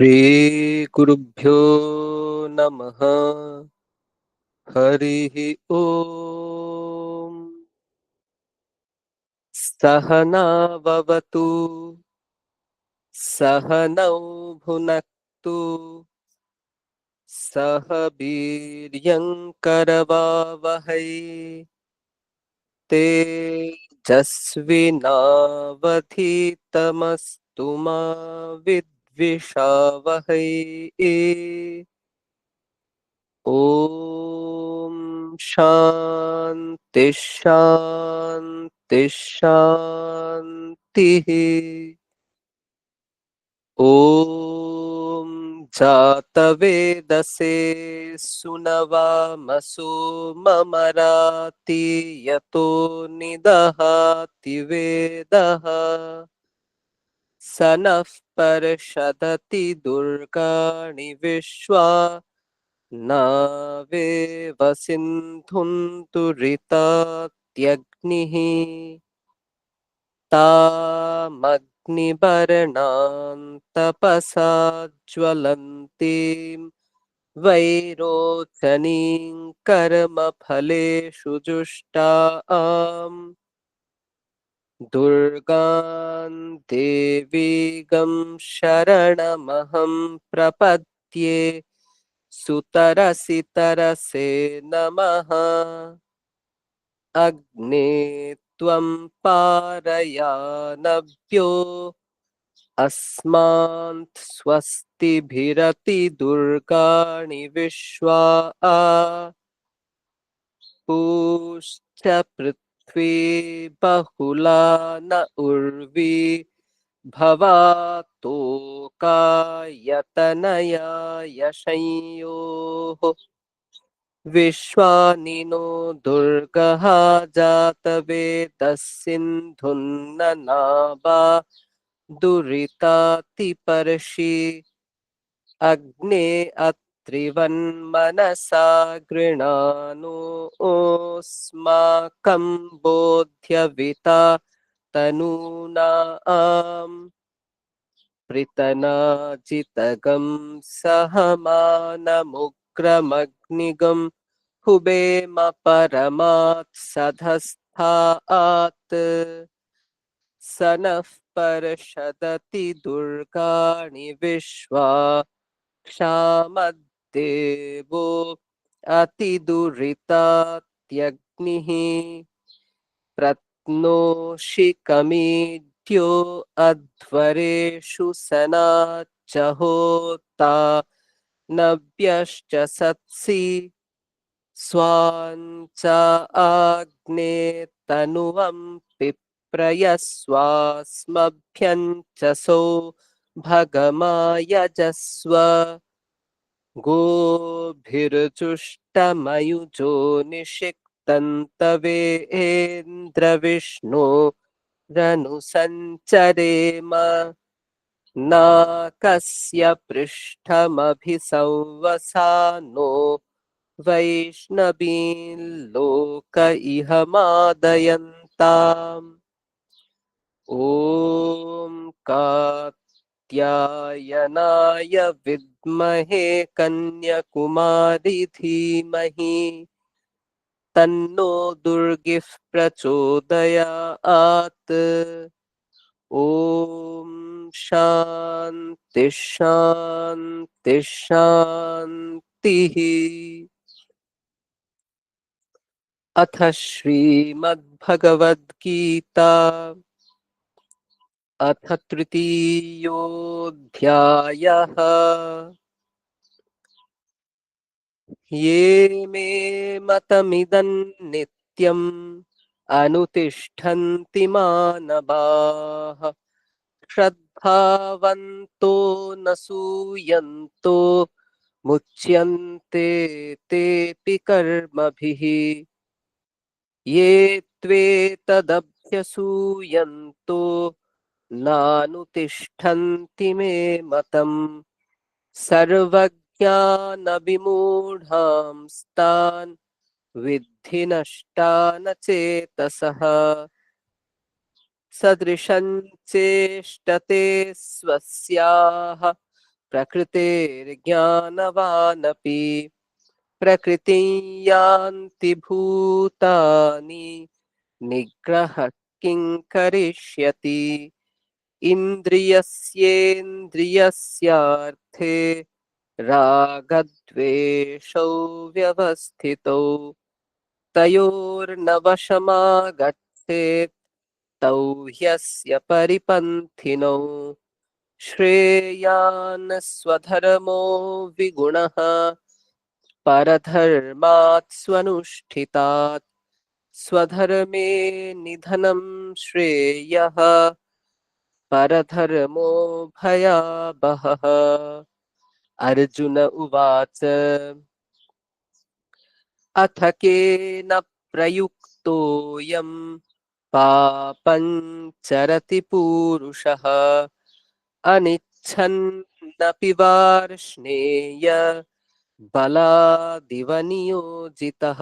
श्रीगुरुभ्यो नमः। हरिः ओम्। सहनाववतु सहनौ भुनक्तु सह वीर्यङ्करवावहै तेजस्विनावधीतमस्तु मा विद्विषावहै। ओम शांति शांति शांति। ओम जातवेदसे सुनवामसो ममराति यतो निदहाति वेदः स नः पर्षदति दुर्गाणि विश्वा नावेव सिन्धुं दुरितात्यग्निः तामग्निवर्णां तपसा ज्वलन्तीं वैरोचनीं कर्मफलेषु जुष्टाम् दुर्गां देवीगं शरणमहं प्रपद्ये सुतरसि तरसे नमः। अग्ने त्वं पारयानव्यो अस्मान् स्वस्तिभिरतिदुर्गाणि विश्वा पूश्च पृथ्वी बहुला न उर्वी भवातोकायतनया यशंयोः विश्वानिनो दुर्गः जातवेदः सिन्धुन्ननावा दुरितातिपर्षि अग्ने अत्रिवन्मनसा गृणानो ओस्माकं बोध्यविता तनूनाम् पृतनाजितगं सहमानमुग्रमग्निगं हुबेम परमात् सधस्थात् स नः पर्षदति दुर्गाणि विश्वा क्षामद्देवो अतिदुरितात्यग्निः प्रत्नोषि कमीड्यो अध्वरेषु सनाच्च होता नव्यश्च सत्सि स्वाञ्च आग्ने तनुवं पिप्रयस्वास्मभ्यं च सो भगमायजस्व गोभिर्जुष्टमयुजो निषिक्तन्तवेन्द्रविष्णो रनुसञ्चरेम नाकस्य पृष्ठमभिसंवसानो वैष्णवीं लोक इह मादयन्ताम् ॐ कात्यायनाय विद्महे कन्याकुमारी धीमहि तन्नो दुर्गिः प्रचोदयात्। ॐ शान्ति शान्ति शान्तिः। अथ श्रीमद्भगवद्गीता अथ तृतीयोऽध्यायः। ये मे मतमिदं अनुतिष्ठन्ति मानवाः श्रद्धावन्तो न सूयन्तो मुच्यन्ते तेऽपि कर्मभिः ये त्वेतदभ्यसूयन्तो नानुतिष्ठन्ति मे मतम् सर्वज्ञानविमूढांस्तान् विद्धि नष्टान चेतसः सदृशं चेष्टते स्वस्याः प्रकृतेर्ज्ञानवानपि प्रकृतिं यान्ति भूतानि निग्रहः किं करिष्यति इन्द्रियस्येन्द्रियस्यार्थे रागद्वेषौ व्यवस्थितौ तयोर्न वशमागच्छेत् तौ ह्यस्य परिपन्थिनौ श्रेयान् स्वधर्मो विगुणः परधर्मात् स्वनुष्ठितात् स्वधर्मे निधनं श्रेयः परधर्मो भयावहः अर्जुन उवाच अथ केन प्रयुक्तोऽयं पापं चरति पूरुषः अनिच्छन्नपि वार्ष्णेय बलादिव नियोजितः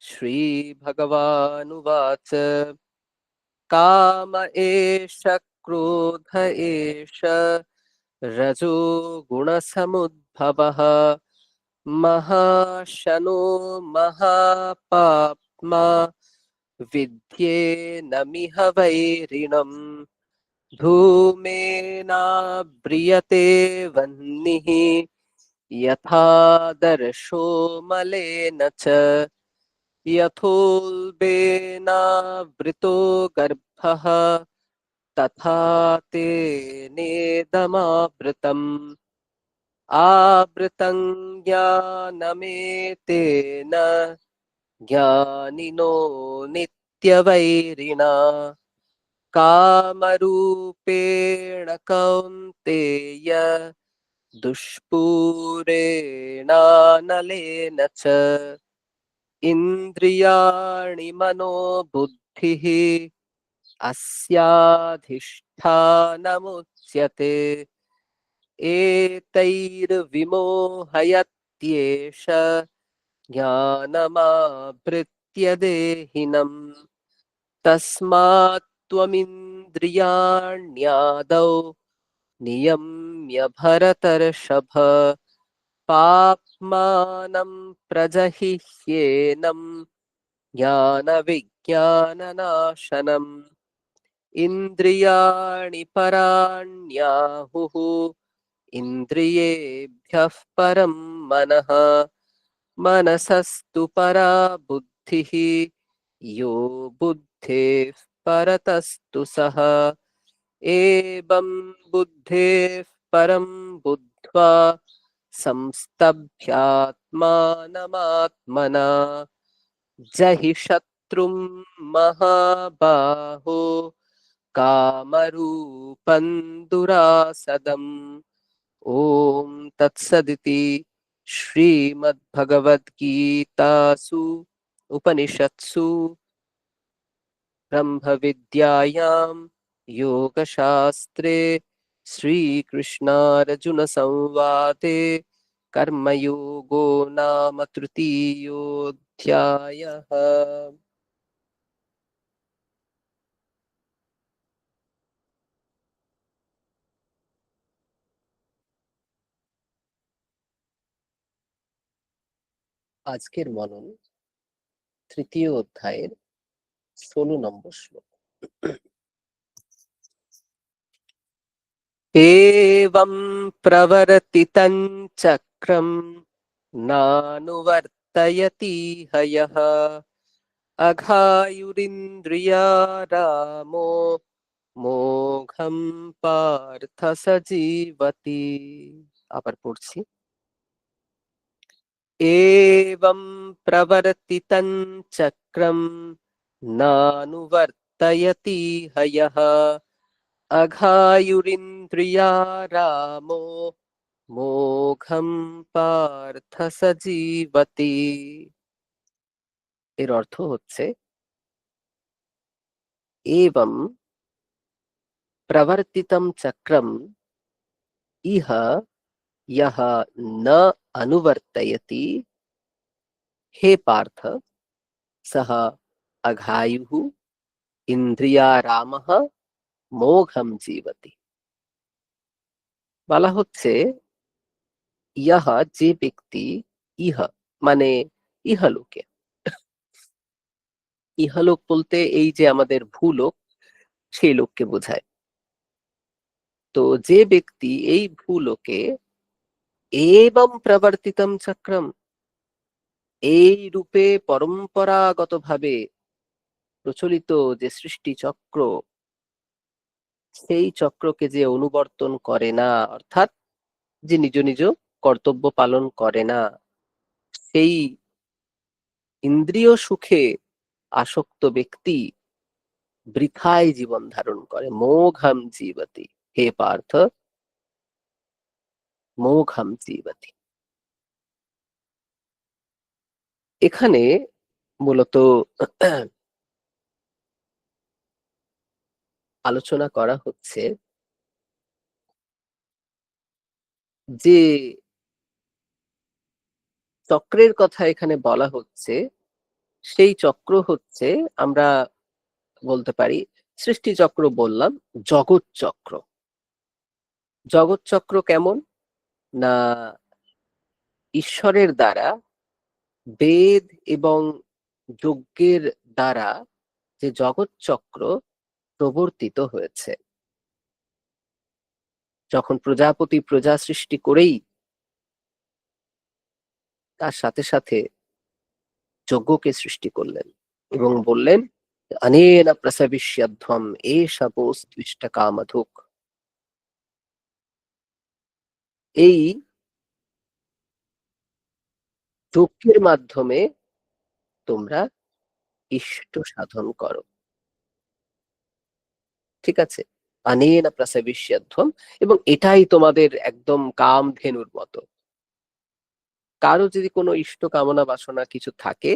श्रीभगवानुवाच काम एष क्रोध एष रजो गुणसमुद्भवः महाशनो महापाप्मा विद्येनमिह वैरिणम् धूमेनाव्रियते वह्निः यथादर्शो मलेन च यथोल्बेनावृतो गर्भः तथा तेनेदमावृतम् आवृतं ज्ञानमेतेन ज्ञानिनो नित्यवैरिणा कामरूपेण कौन्तेय दुष्पूरेणानलेन च इन्द्रियाणि मनोबुद्धिः अस्याधिष्ठानमुच्यते एतैर्विमोहयत्येष ज्ञानमावृत्य देहिनम् तस्मात् त्वमिन्द्रियाण्यादौ नियम्य भरतर्षभ पाप्मानं प्रजहिह्येनं ज्ञानविज्ञाननाशनम् इन्द्रियाणि पराण्याहुः इन्द्रियेभ्यः परं मनः मनसस्तु परा बुद्धिः यो बुद्धेः परतस्तु सः एवं बुद्धेः परं बुद्ध्वा संस्तभ्यात्मानमात्मना जहि शत्रुं महाबाहो कामरूपं दुरासदम् ॐ तत्सदिति श्रीमद्भगवद्गीतासु उपनिषत्सु ब्रह्मविद्यायां योगशास्त्रे श्रीकृष्णार्जुनसंवादे कर्मयोगो नाम तृतीयोऽध्यायः। আজকের মনন তৃতীয় অধ্যায়ের 16 নম্বর শ্লোক। एवं प्रवर्तितं चक्रं नानुवर्तयति हयः अघायुरिन्द्रियारामो मोघं पार्थ स जीवति। আবার পড়ছি एवं प्रवर्तितं चक्रं नानुवर्तयति हयः अघायुरिन्द्रियारामो मोघं पार्थ स जीवति। এর অর্থ হচ্ছে एवं प्रवर्तितं चक्रम इह यह न अनुवर्तयति हे पार्थ सह अघायुः इंद्रियारामः मोघं जीवति। বলা হচ্ছে ইহা যে ব্যক্তি, ইহা মানে ইহলোকে, ইহলোক বলতে এই যে আমাদের ভূলোক, সেই লোককে বোঝায়। তো যে ব্যক্তি এই ভূলোকে এবং প্রবর্তিতম চক্রম, এই রূপে পরম্পরাগতভাবে প্রচলিত যে সৃষ্টি চক্র, সেই চক্রকে যে অনুবর্তন করে না, অর্থাৎ যে নিজ নিজ কর্তব্য পালন করে না, সেই ইন্দ্রিয় সুখে আসক্ত ব্যক্তি বৃথায় জীবন ধারণ করে। মোঘম জীবতি, হে পার্থ, মোঘম জীবতি। এখানে মূলত আলোচনা করা হচ্ছে যে চক্রের কথা এখানে বলা হচ্ছে, সেই চক্র হচ্ছে, আমরা বলতে পারি সৃষ্টি চক্র বললাম, জগৎ চক্র। জগৎ চক্র কেমন না, ঈশ্বরের দ্বারা বেদ এবং যজ্ঞের দ্বারা যে জগৎ চক্র প্রবর্তিত হয়েছে। যখন প্রজাপতি প্রজা সৃষ্টি করেই তার সাথে সাথে যজ্ঞকে সৃষ্টি করলেন এবং বললেন অনেন প্রসবিষ্যধ্বম এষা বোস্তুষ্ট কামধুক। এই যজ্ঞের মাধ্যমে তোমরা ইষ্ট সাধন করো, ঠিক আছে? অনেন প্রসবিষ্যধ্বম, এবং এটাই তোমাদের একদম কামধেনুর মতো। কারো যদি কোনো ইষ্ট কামনা বাসনা কিছু থাকে,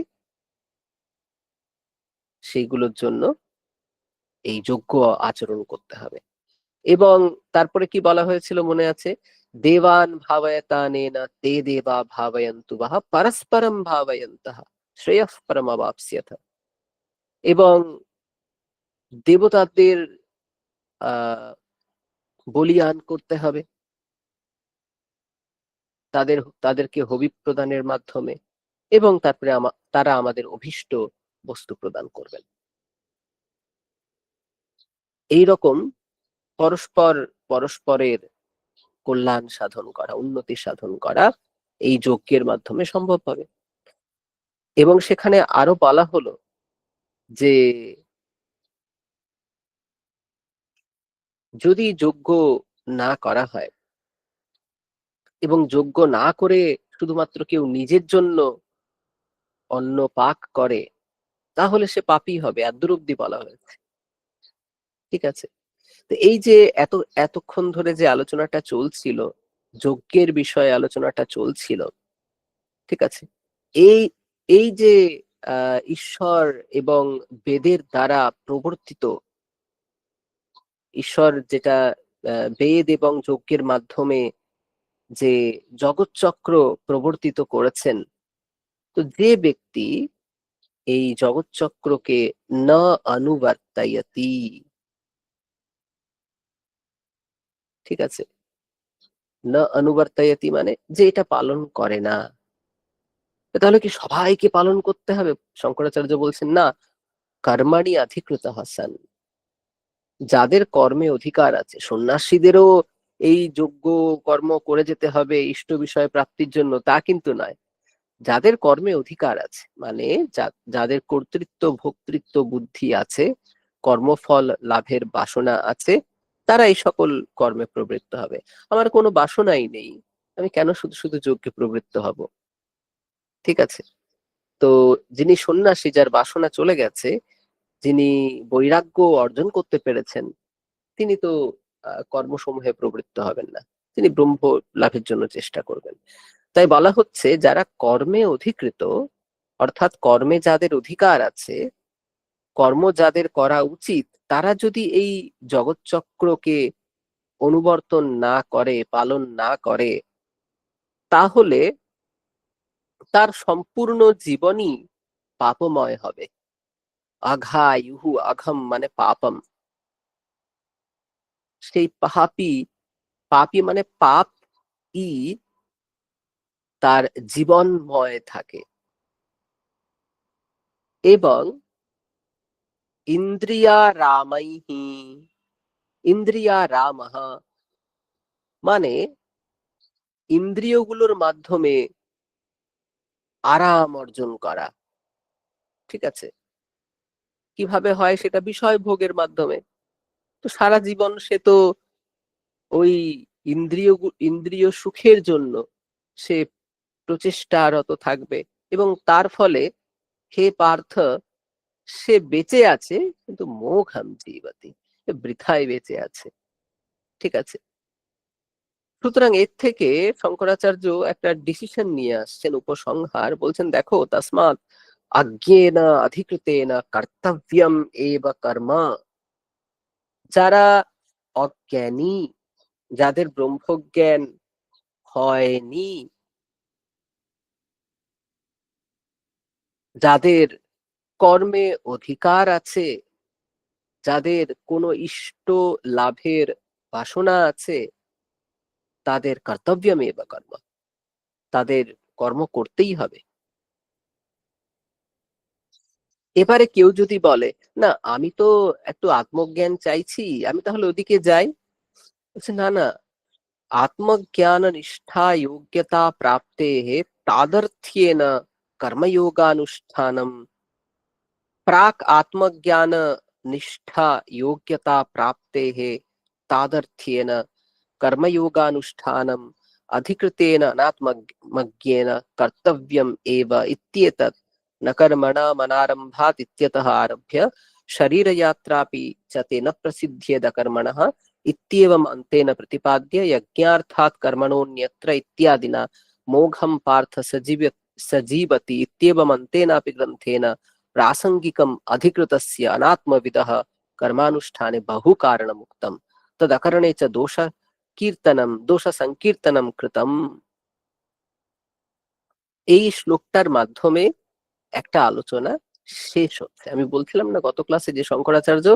সেইগুলোর জন্য এই যজ্ঞ আচরণ করতে হবে। এবং তারপরে কি বলা হয়েছিল মনে আছে? দেবান ভাবয়তানেনা তে দেবা ভাবয়ন্তু বাহ পরস্পরম ভাবয়ন্তঃ শ্রেয়ঃ পরমাবাপ্স্যথ। এবং দেবতাদের আহ বলিয়ান করতে হবে, তাদেরকে হবি প্রদানের মাধ্যমে, এবং তারপরে তারা আমাদের অভীষ্ট বস্তু প্রদান করবেন। এইরকম পরস্পর পরস্পরের কল্যাণ সাধন করা, উন্নতি সাধন করা এই যজ্ঞের মাধ্যমে সম্ভব হবে। এবং সেখানে আরো বলা হলো যে যদি যজ্ঞ না করা হয় এবং যজ্ঞ না করে শুধুমাত্র কেউ নিজের জন্য অন্ন পাক করে, তাহলে সে পাপী হবে, এতদূর অব্দি বলা হয়েছে, ঠিক আছে? তো এই যে এতক্ষণ ধরে যে আলোচনাটা চলছিল, যজ্ঞের বিষয়ে আলোচনাটা চলছিল, ঠিক আছে? এই এই যে ঈশ্বর এবং বেদের দ্বারা প্রবর্তিত, ঈশ্বর যেটা বেদ এবং যজ্ঞের মাধ্যমে যে জগৎচক্র প্রবর্তিত করেছেন, তো যে ব্যক্তি এই জগৎচক্রকে না অনুবর্তায়তি, ঠিক আছে? না অনুবর্তায়তি মানে যে এটা পালন করে না। তাহলে কি সবাইকে পালন করতে হবে? শঙ্করাচার্য বলছেন না, কর্মাণি অধিকৃত হাসান, যাদের কর্মে অধিকার আছে, সন্ন্যাসীদেরও এই যোগ্য কর্ম করে যেতে হবে ইষ্ট বিষয় প্রাপ্তির জন্য, তা কিন্তু নয়। যাদের কর্মে অধিকার আছে, মানে যাদের কর্তৃত্ব ভোক্তৃত্ব বুদ্ধি আছে, কর্মফল লাভের বাসনা আছে, তারা এই সকল কর্মে প্রবৃত্ত হবে। আমার কোনো বাসনাই নেই, আমি কেন শুধু শুধু যজ্ঞে প্রবৃত্ত হব, ঠিক আছে? তো যিনি সন্ন্যাসী, যার বাসনা চলে গেছে, যিনি বৈরাগ্য অর্জন করতে পেরেছেন, তিনি তো কর্মসমূহে প্রবৃত্ত হবেন না, তিনি ব্রহ্ম লাভের জন্য চেষ্টা করবেন। তাই বলা হচ্ছে যারা কর্মে অধিকৃত, অর্থাৎ কর্মে যাদের অধিকার আছে, কর্ম যাদের করা উচিত, তারা যদি এই জগৎচক্রকে অনুবর্তন না করে, পালন না করে, তাহলে তার সম্পূর্ণ জীবনই পাপময় হবে। আঘায়ুহু, আঘম মানে পাপম, সেই পাপী পাপী মানে পাপ ই তার জীবনময় থাকে, এবং ইন্দ্রিয়া রামাইহি, ইন্দ্রিয়া রামহ মানে ইন্দ্রিয়গুলোর মাধ্যমে আরাম অর্জন করা। ঠিক আছে, কিভাবে হয় সেটা বিষয় ভোগের মাধ্যমে। তো সারা জীবন সে তো ওই ইন্দ্রিয় সুখের জন্য সে প্রচেষ্টারত থাকবে, এবং তার ফলে হে পার্থ, সে বেঁচে আছে কিন্তু মোঘম জীবতি, বৃথায় বেঁচে আছে। ঠিক আছে, সুতরাং এর থেকে শঙ্করাচার্য একটা ডিসিশন নিয়ে আসছেন, উপসংহার বলছেন, দেখো তসমাৎ অজ্ঞেন অধিকৃতেন কর্তব্যম এব কর্ম। যারা অজ্ঞানী, যাদের ব্রহ্মজ্ঞান হয়নি, যাদের কর্মে অধিকার আছে, যাদের কোনো ইষ্ট লাভের বাসনা আছে, তাদের কর্তব্যমেব কর্ম, তাদের কর্ম করতেই হবে। এবারে কেউ যদি বলে, না আমি তো একটু আত্মজ্ঞান চাইছি, আমি তাহলে ওদিকে যাই, বলছে না না, আত্মজ্ঞান নিষ্ঠা যোগ্যতা প্রাপ্তেः তাদर्थ्येन कर्मयोगानुष्ठानम्, प्राक् आत्मज्ञान निष्ठा योग्यता प्राप्तेः तादर्थ्येन कर्मयोगानुष्ठानम् अधिकृतेन अनात्मज्ञेन कर्तव्यम् एव इत्येतत् न कर्मणा मनारम्भात् इत्यतः आरभ्य शरीरयात्रापि च तेन प्रसिद्ध्येद कर्मणः इत्येवम् अन्तेन प्रतिपाद्य यज्ञार्थात् कर्मणोऽन्यत्र इत्यादिना मोघं पार्थ सजीवति इत्येवम् अन्तेनापि ग्रन्थेन प्रासंगिकम् अधिकृतस्य अनात्मविदः कर्मानुष्ठाने बहु कारणमुक्तम् तदकरणे च दोष संकीर्तनम कृतम। এই শ্লোকটার মাধ্যমে একটা আলোচনা শেষ হচ্ছে। আমি বলছিলাম না গত ক্লাসে যে শঙ্করাচার্য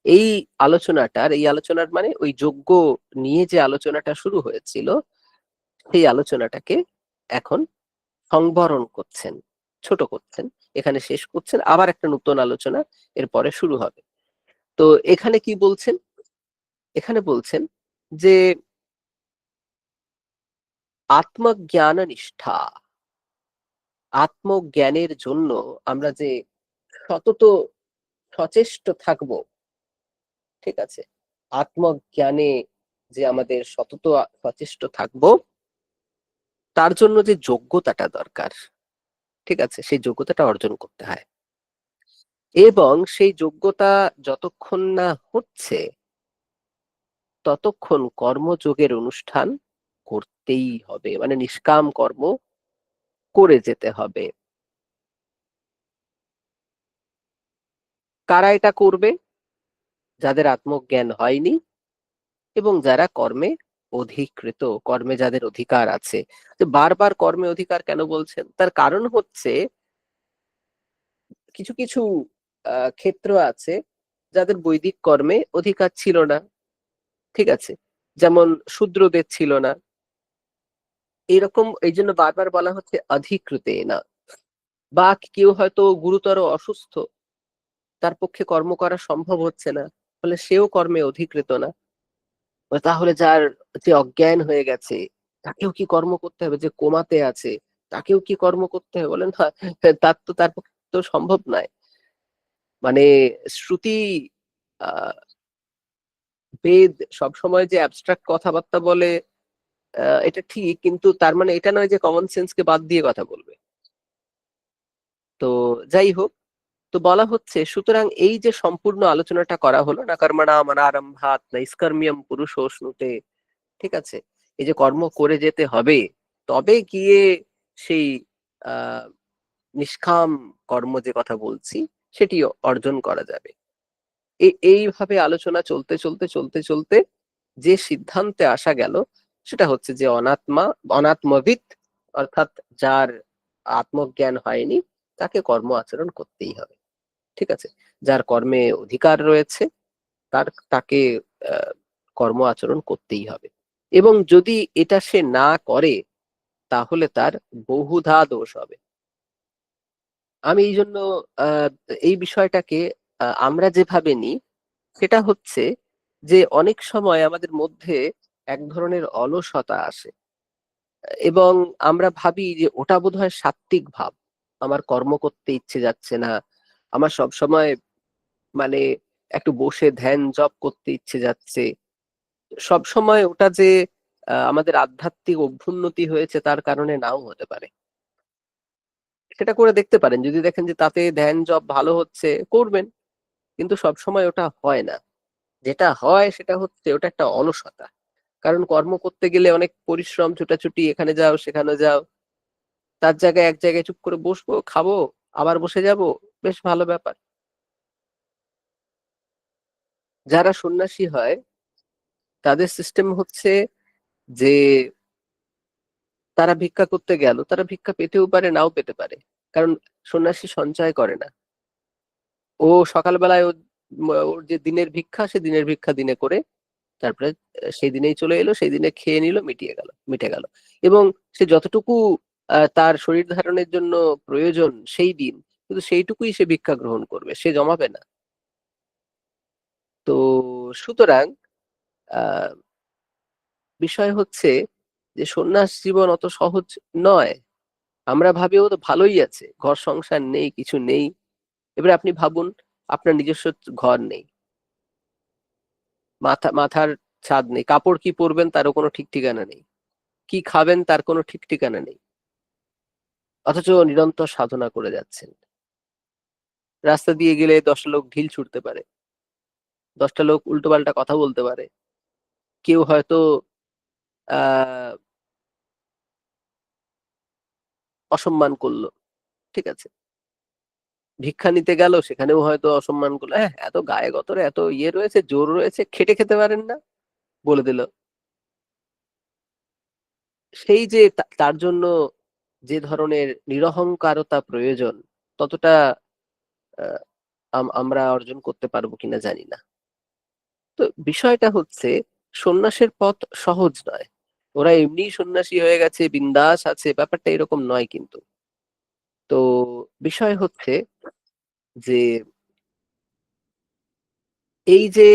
এই আলোচনার মানে ওই যজ্ঞ নিয়ে যে আলোচনাটা শুরু হয়েছিল, সেই আলোচনাটাকে এখন সংবরণ করছেন, ছোট করছেন, এখানে শেষ করছেন, আবার একটা নতুন আলোচনা এরপরে শুরু হবে। তো এখানে কি বলছেন, এখানে বলছেন যে আত্মজ্ঞান নিষ্ঠা, আত্মজ্ঞানের জন্য আমরা যে সতত সচেষ্ট থাকব, ঠিক আছে, আত্মজ্ঞানে যে আমাদের সতত সচেষ্ট থাকব, তার জন্য যে যোগ্যতাটা দরকার, ঠিক আছে, সেই যোগ্যতাটা অর্জন করতে হয়, এবং সেই যোগ্যতা যতক্ষণ না হচ্ছে ততক্ষণ কর্মযোগের অনুষ্ঠান করতেই হবে, মানে নিষ্কাম কর্ম করে যেতে হবে। কারা এটা করবে? যাদের আত্মজ্ঞান হয়নি এবং যারা কর্মে অধিকৃত, কর্মে যাদের অধিকার আছে। তো বারবার কর্মে অধিকার কেন বলছেন? তার কারণ হচ্ছে কিছু কিছু ক্ষেত্র আছে যাদের বৈদিক কর্মে অধিকার ছিল না, ঠিক আছে, যেমন শূদ্রদের ছিল না, এরকম, এই জন্য বারবার বলা হচ্ছে অধিকৃতে না। বা কেউ হয়তো গুরুতর অসুস্থ, তার পক্ষে কর্ম করা সম্ভব হচ্ছে না, ফলে সেও কর্মে অধিকৃত না। তাহলে যার যে অজ্ঞান হয়ে গেছে তাকেও কি কর্ম করতে হবে? যে কোমাতে আছে তাকেও কি কর্ম করতে হবে? বলেন না, তার পক্ষে তো সম্ভব নয়। মানে শ্রুতি, আহ বেদ সবসময় যে অ্যাবস্ট্রাক্ট কথাবার্তা বলে, এটা ঠিক, কিন্তু তার মানে এটা নয় যে কমন সেন্সকে বাদ দিয়ে কথা বলবে। তো যাই হোক, তো বলা হচ্ছে, সুতরাং এই যে সম্পূর্ণ আলোচনাটা করা হলো, না কর্মণা মনারম্ভাৎ নৈষ্কর্ম্যম পুরুষোষ্ণুতে, ঠিক আছে, এই যে কর্ম করে যেতে হবে, তবে গিয়ে সেই আহ নিষ্কাম কর্ম যে কথা বলছি সেটি অর্জন করা যাবে। এইভাবে আলোচনা চলতে চলতে চলতে চলতে যে সিদ্ধান্তে আসা গেল সেটা হচ্ছে যে অনাত্মবিদ, অর্থাৎ যার আত্মজ্ঞান হয়নি, তাকে কর্ম আচরণ করতেই হবে। ঠিক আছে, যার কর্মে অধিকার রয়েছে তাকে কর্ম আচরণ করতেই হবে। এবং যদি এটা সে না করে তাহলে তার বহুধা দোষ হবে। আমি এই জন্য আহ, এই বিষয়টাকে আমরা যেভাবে নিই সেটা হচ্ছে যে অনেক সময় আমাদের মধ্যে এক ধরনের অলসতা আসে এবং আমরা ভাবি যে ওটা বোধহয় সাত্ত্বিক ভাব, আমার কর্ম করতে ইচ্ছে যাচ্ছে না, আমার সব সময় মানে একটু বসে ধ্যান জপ করতে ইচ্ছে যাচ্ছে। সব সময় ওটা যে আমাদের আধ্যাত্মিক অভ্যুন্নতি হয়েছে তার কারণে নাও হতে পারে। সেটা করে দেখতে পারেন, যদি দেখেন যে তাতে ধ্যান জপ ভালো হচ্ছে করবেন, কিন্তু সব সময় ওটা হয় না। যেটা হয় সেটা হচ্ছে ওটা একটা অলসতা। কারণ কর্ম করতে গেলে অনেক পরিশ্রম, ছুটাছুটি, এখানে যাও সেখানে যাও, তার জায়গায় এক জায়গায় চুপ করে বসবো, খাবো, আবার বসে যাব, বেশ ভালো ব্যাপার। যারা সন্ন্যাসী হয় তাদের সিস্টেম হচ্ছে যে তারা ভিক্ষা করতে গেল, তারা ভিক্ষা পেতেও পারে নাও পেতে পারে, কারণ সন্ন্যাসী সঞ্চয় করে না। ও সকালবেলায় ওর যে দিনের ভিক্ষা, সে দিনের ভিক্ষা দিনে করে তারপরে সেই দিনেই চলে এলো, সেই দিনে খেয়ে নিল, মিটে গেল। এবং সে যতটুকু তার শরীর ধারণের জন্য প্রয়োজন সেই দিন, কিন্তু সেইটুকুই সে ভিক্ষা গ্রহণ করবে, সে জমাবে না। তো সুতরাং আহ বিষয় হচ্ছে যে সন্ন্যাস জীবন অত সহজ নয়। আমরা ভাবি ও তো ভালোই আছে, ঘর সংসার নেই, কিছু নেই। এবার আপনি ভাবুন, আপনার নিজস্ব ঘর নেই, মাথার ছাদ নেই, কাপড় কি পরবেন তারও কোনো ঠিক ঠিকানা নেই, কি খাবেন তার কোনো ঠিক ঠিকানা নেই, অথচ নিরন্তর সাধনা করে যাচ্ছেন। রাস্তা দিয়ে গেলে 10টা লোক ঢিল ছুটতে পারে, 10টা লোক উল্টোপাল্টা কথা বলতে পারে, কেউ হয়তো আহ অসম্মান করলো, ঠিক আছে, ভিক্ষা নিতে গেল সেখানেও হয়তো অসম্মান করলো, হ্যাঁ এত গায়ে গতরে এত ইয়ে রয়েছে, জোর রয়েছে, খেটে খেতে পারেন না, বলে দিল। সেই যে তার জন্য যে ধরনের নিরহংকারতা প্রয়োজন, ততটা আহ, আমরা অর্জন করতে পারবো কিনা জানি না। তো বিষয়টা হচ্ছে সন্ন্যাসের পথ সহজ নয়। ওরা এমনি সন্ন্যাসী হয়ে গেছে, বিন্দাস আছে, ব্যাপারটা এরকম নয় কিন্তু। তো বিষয় হচ্ছে যে এই যে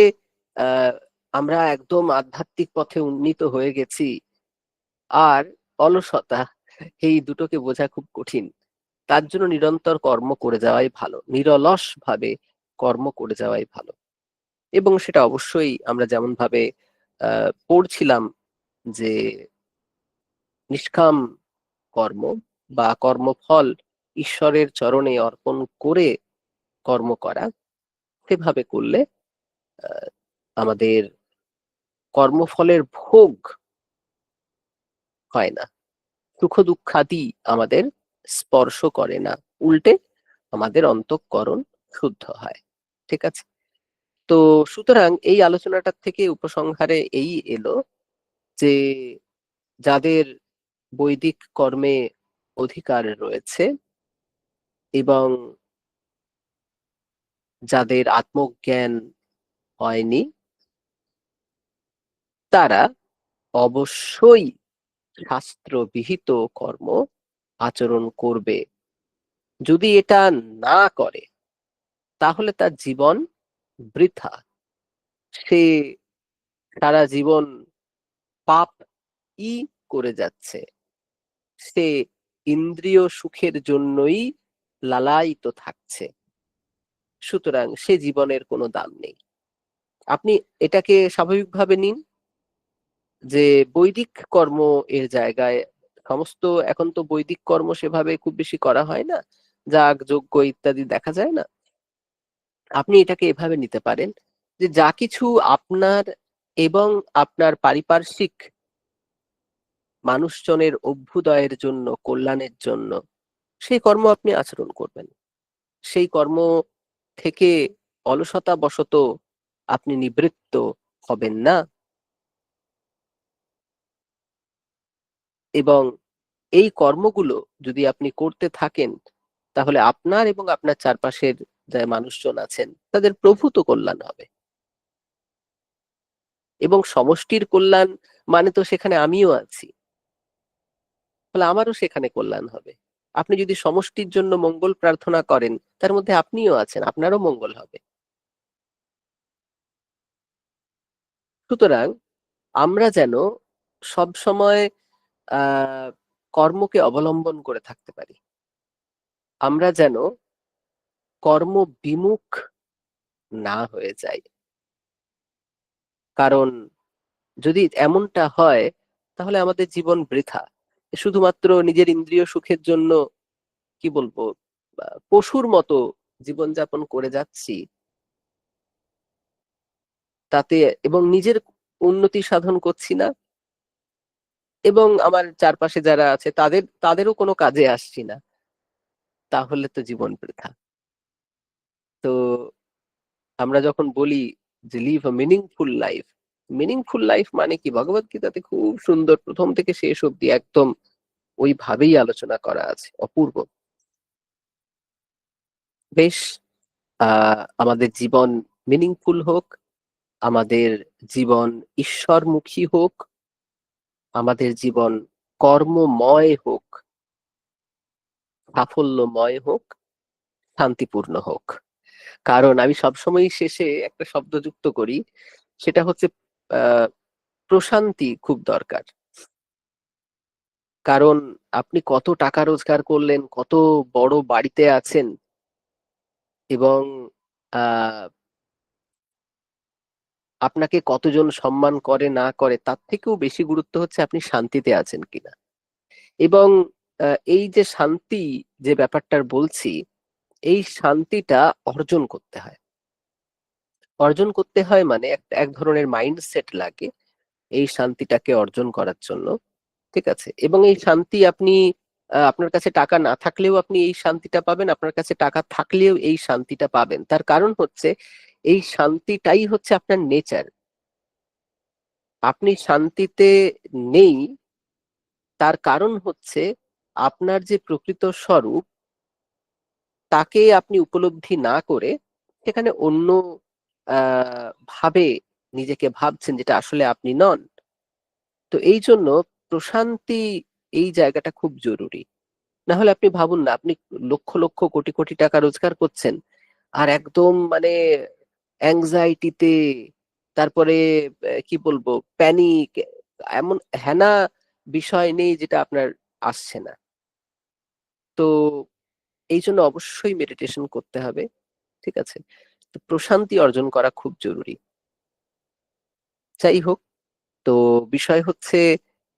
আহ আমরা একদম আধ্যাত্মিক পথে উন্নীত হয়ে গেছি আর অলসতা, এই দুটোকে বোঝা খুব কঠিন। তার জন্য নিরন্তর কর্ম করে যাওয়াই ভালো, নিরলস ভাবে কর্ম করে যাওয়াই ভালো। এবং সেটা অবশ্যই আমরা যেমন ভাবে পড়ছিলাম যে নিষ্কাম কর্ম বা কর্মফল ঈশ্বরের চরণে অর্পণ করে কর্ম করা, সেভাবে করলে আহ, আমাদের কর্মফলের ভোগ হয় না, সুখ দুঃখাদি আমাদের স্পর্শ করে না, উল্টে আমাদের অন্তঃকরণ শুদ্ধ হয়। ঠিক আছে। তো সুতরাং এই আলোচনাটার থেকে উপসংহারে এই এলো যে যাদের বৈদিক কর্মে অধিকার রয়েছে এবং যাদের আত্মজ্ঞান হয়নি, তারা অবশ্যই শাস্ত্রবিহিত কর্ম আচরণ করবে। যদি এটা না করে তাহলে তার জীবন বৃথা। সে সারা জীবন পাপ ই করে যাচ্ছে, সে ইন্দ্রিয় সুখের জন্যই লালায়িত থাকছে। সুতরাং সে জীবনের কোনো দাম নেই। আপনি এটাকে স্বাভাবিকভাবে নিন যে বৈদিক কর্ম এর জায়গায় সমস্ত, এখন তো বৈদিক কর্ম সেভাবে খুব বেশি করা হয় না, যাগ যজ্ঞ ইত্যাদি দেখা যায় না। আপনি এটাকে এভাবে নিতে পারেন যে যা কিছু আপনার এবং আপনার পারিপার্শ্বিক মানুষজনের অভ্যুদয়ের জন্য, কল্যাণের জন্য, সেই কর্ম আপনি আচরণ করবেন। সেই কর্ম থেকে অলসতা বশত আপনি নিবৃত্ত হবেন না। এবং এই কর্মগুলো যদি আপনি করতে থাকেন তাহলে আপনার এবং আপনার চারপাশের যে মানুষজন আছেন তাদের প্রভূত কল্যাণ হবে। এবং সমষ্টির কল্যাণ মানে তো সেখানে আমিও আছি, ফলে আমারও সেখানে কল্যাণ হবে। আপনি যদি সমষ্টির জন্য মঙ্গল প্রার্থনা করেন, তার মধ্যে আপনিও আছেন, আপনারও মঙ্গল হবে। সুতরাং আমরা যেন সব সময় আহ কর্মকে অবলম্বন করে থাকতে পারি। আমরা যেন কর্ম বিমুখ না হয়ে যাই। কারণ যদি এমনটা হয়, তাহলে আমাদের জীবন বৃথা। শুধুমাত্র নিজের ইন্দ্রিয় সুখের জন্য, কি বলবো, পশুর মতো জীবনযাপন করে যাচ্ছি, তাতে এবং নিজের উন্নতি সাধন করছি না, এবং আমার চারপাশে যারা আছে তাদেরও কোনো কাজে আসছি না, তাহলে তো জীবন বৃথা। তো আমরা যখন বলি যে live a meaningful life, meaningful life মানে কি, ভগবত গীতাতে খুব সুন্দর প্রথম থেকে শেষ অব্দি একদম ওইভাবেই আলোচনা করা আছে, অপূর্ব। বেশ, আমাদের জীবন মিনিংফুল হোক, আমাদের জীবন ঈশ্বরমুখী হোক, আমাদের জীবন কর্মময় হোক, সাফল্যময় হোক, শান্তিপূর্ণ হোক। কারণ আমি সবসময় শেষে একটা শব্দ যুক্ত করি, সেটা হচ্ছে আহ প্রশান্তি খুব দরকার। কারণ আপনি কত টাকা রোজগার করলেন, কত বড় বাড়িতে আছেন, এবং আহ আপনাকে কতজন সম্মান করে না করে, তার থেকেও বেশি গুরুত্ব হচ্ছে আপনি শান্তিতে আছেন কিনা। এবং এই যে শান্তি, যে ব্যাপারটার বলছি, এই শান্তিটা অর্জন করতে হয়। অর্জন করতে হয় মানে এক ধরনের মাইন্ডসেট লাগে এই শান্তিটাকে অর্জন করার জন্য। ঠিক আছে, এবং এই শান্তি আপনি, আপনার কাছে টাকা না থাকলেও আপনি এই শান্তিটা পাবেন, আপনার কাছে টাকা থাকলেও এই শান্তিটা পাবেন। তার কারণ হচ্ছে এই শান্তিটাই হচ্ছে আপনার নেচার। আপনি শান্তিতে নেই, তার কারণ হচ্ছে আপনার যে প্রকৃত স্বরূপ, তাকে আপনি উপলব্ধি না করে সেখানে অন্য ভাবে নিজেকে ভাবছেন, যেটা আসলে আপনি নন। তো এই জন্য প্রশান্তি, এই জায়গাটা খুব জরুরি। না হলে আপনি ভাবুন না, আপনি লক্ষ লক্ষ কোটি কোটি টাকা রোজগার করছেন, আর একদম মানে অ্যাংজাইটিতে, তারপরে কি বলবো, প্যানিক, এমন হেনা বিষয় নেই যেটা আপনার আসছে না। তো এই জন্য অবশ্যই মেডিটেশন করতে হবে। ঠিক আছে, তো প্রশান্তি অর্জন করা খুব জরুরি। যাই হোক, তো বিষয় হচ্ছে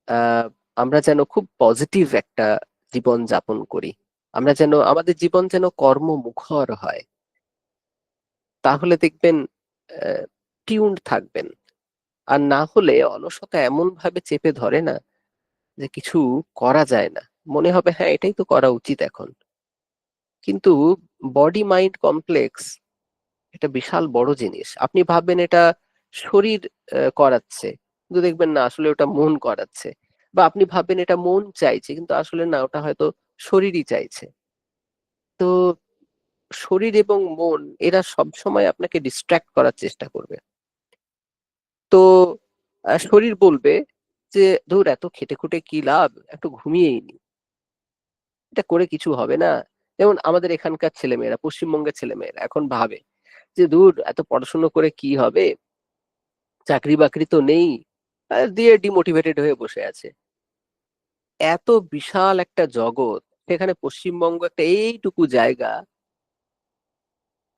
আহ আমরা যেন খুব পজিটিভ একটা জীবন যাপন করি। আমরা যেন, আমাদের জীবন যেন কর্মমুখর হয়, তাহলে দেখবেন টিউনড থাকবেন। আর না হলে অলসতা এমন ভাবে চেপে ধরে না, যে কিছু করা যায় না। মনে হবে হ্যাঁ এটাই তো করা উচিত এখন, কিন্তু বডি মাইন্ড কমপ্লেক্স এটা বিশাল বড় জিনিস। আপনি ভাববেন এটা শরীর করাচ্ছে, কিন্তু দেখবেন না আসলে ওটা মন করাচ্ছে। বা আপনি ভাববেন এটা মন চাইছে, কিন্তু আসলে না, ওটা হয়তো শরীরই চাইছে। তো শরীর এবং মন এরা সব সময় আপনাকে ডিস্ট্রাক্ট করার চেষ্টা করবে। তো শরীর বলবে যে ধুর, এত খেটে খুটে কি লাভ, একটু ঘুমিয়েই নি, এটা করে কিছু হবে না। যেমন আমাদের এখানকার ছেলেমেয়েরা, পশ্চিমবঙ্গের ছেলেমেয়েরা এখন ভাবে যে দূর, এত পড়াশুনো করে কি হবে, চাকরি বাকরি তো নেই, দিয়ে ডিমোটিভেটেড হয়ে বসে আছে। এত বিশাল একটা জগৎ, সেখানে পশ্চিমবঙ্গ একটা এইটুকু জায়গা।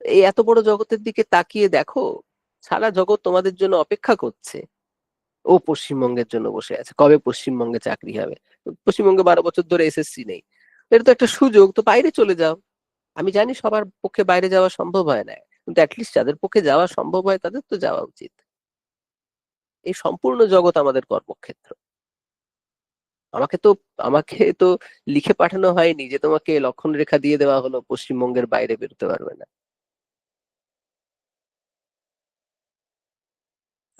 এই এত বড় জগতের দিকে তাকিয়ে দেখো, সারা জগৎ তোমাদের জন্য অপেক্ষা করছে। ও পশ্চিমবঙ্গের জন্য বসে আছে, কবে পশ্চিমবঙ্গে চাকরি হবে। পশ্চিমবঙ্গে 12 বছর ধরে এসএসসি নেই, এটা তো একটা সুযোগ, তো বাইরে চলে যাও। আমি জানি সবার পক্ষে বাইরে যাওয়া সম্ভব হয় না, কিন্তু অ্যাটলিস্ট যাদের পক্ষে যাওয়া সম্ভব হয় তাদের তো যাওয়া উচিত। এই সম্পূর্ণ জগৎ আমাদের কর্মক্ষেত্র। আমাকে তো লিখে পাঠানো হয়নি যে তোমাকে লক্ষণ রেখা দিয়ে দেওয়া হলো, পশ্চিমবঙ্গের বাইরে বেরোতে পারবে না।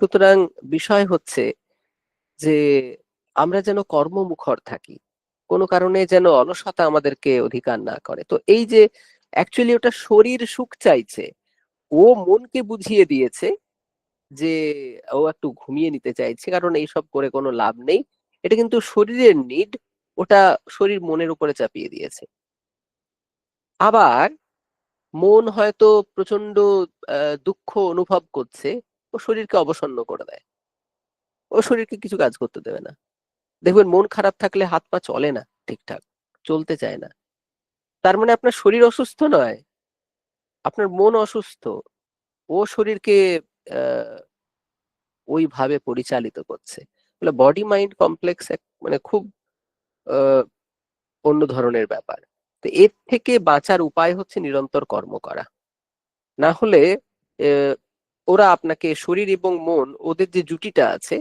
সুতরাং বিষয় হচ্ছে যে আমরা যেন কর্মমুখর থাকি, কোনো কারণে যেন অলসতা আমাদেরকে অধিকার না করে। তো এই যে অ্যাকচুয়ালি ওটা শরীর সুখ চাইছে, ও মনকে বুঝিয়ে দিয়েছে যে ও একটু ঘুমিয়ে নিতে চাইছে, কারণ এইসব করে কোনো লাভ নেই। এটা কিন্তু শরীরের নিড, ওটা শরীর মনের উপরে চাপিয়ে দিয়েছে। আবার মন হয়তো প্রচন্ড দুঃখ অনুভব করছে, ও শরীরকে অবসন্ন করে দেয়, ও শরীরকে কিছু কাজ করতে দেবে না। দেখবেন মন খারাপ থাকলে হাত পা চলে না ঠিকঠাক, চলতে চায় না। তার মানে আপনার শরীর অসুস্থ নয়, আপনার মন অসুস্থ। ও শরীরকে আহ ওইভাবে পরিচালিত করছে। বডি মাইন্ড কমপ্লেক্স মানে খুব আহ, অন্য ধরনের ব্যাপার। তো এর থেকে বাঁচার উপায় হচ্ছে নিরন্তর কর্ম করা। না হলে আহ, ওরা আপনাকে, শরীর এবং মন, ওদের যে জুটিটা আছে,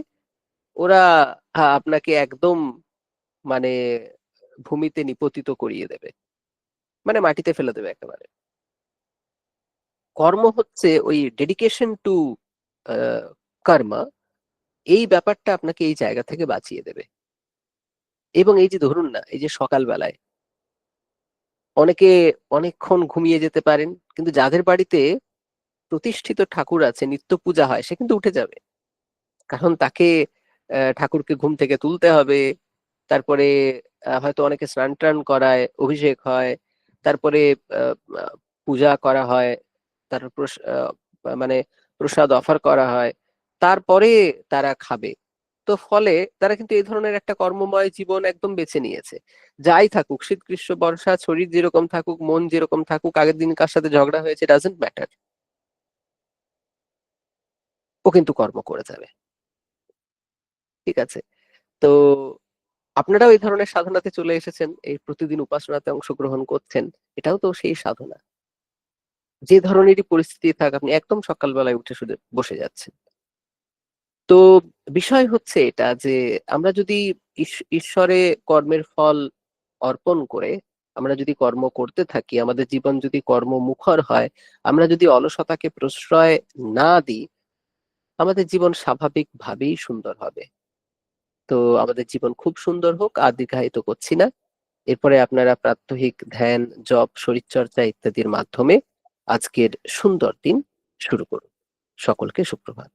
ওরা আপনাকে একদম মানে ভূমিতে নিপতিত করিয়ে দেবে, মানে মাটিতে ফেলে দেবে একেবারে। কর্ম হচ্ছে ওই ডেডিকেশন টু কর্ম, এই ব্যাপারটা আপনাকে এই জায়গা থেকে বাঁচিয়ে দেবে। এবং এই যে ধরুন না, এই যে সকালবেলায় অনেকে অনেকক্ষণ ঘুমিয়ে যেতে পারেন, কিন্তু যাদের বাড়িতে প্রতিষ্ঠিত ঠাকুর আছে, নিত্য পূজা হয়, সে কিন্তু উঠে যাবে। কারণ তাকে ঠাকুরকে ঘুম থেকে তুলতে হবে। তারপরে হয়তো অনেকে স্নান টান করায়, অভিষেক হয়, তারপরে আহ, আহ, পূজা করা হয়, তারপর মানে প্রসাদ অফার করা হয়, তারপরে তারা খাবে। তো ফলে তারা কিন্তু এই ধরনের একটা কর্মময় জীবন একদম বেছে নিয়েছে। যাই থাকুক, শীত গ্রীষ্ম বর্ষা, শরীর যেরকম থাকুক, মন যেরকম থাকুক, আগের দিন কার সাথে ঝগড়া হয়েছে, ডাজন্ট ম্যাটার, ও কিন্তু কর্ম করে যাবে। ঠিক আছে? তো আপনারাও এই ধরনের সাধনাতে চলে এসেছেন, এই প্রতিদিন উপাসনাতে অংশগ্রহণ করছেন, এটাও তো সেই সাধনা। যে ধরনেরই পরিস্থিতি থাক, আপনি একদম সকালবেলায় উঠে শুধু বসে যাচ্ছেন। তো বিষয় হচ্ছে এটা যে আমরা যদি ঈশ্বরে কর্মের ফল অর্পণ করে আমরা যদি কর্ম করতে থাকি, আমাদের জীবন যদি কর্মমুখর হয়, আমরা যদি অলসতাকে প্রশ্রয় না দিই, আমাদের জীবন স্বাভাবিকভাবেই সুন্দর হবে। তো আমাদের জীবন খুব সুন্দর হোক, আর দীর্ঘায়িত করছি না। এরপরে আপনারা প্রাত্যহিক ধ্যান, জপ, শরীরচর্চা ইত্যাদির মাধ্যমে আজকের সুন্দর দিন শুরু করুন। সকলকে সুপ্রভাত।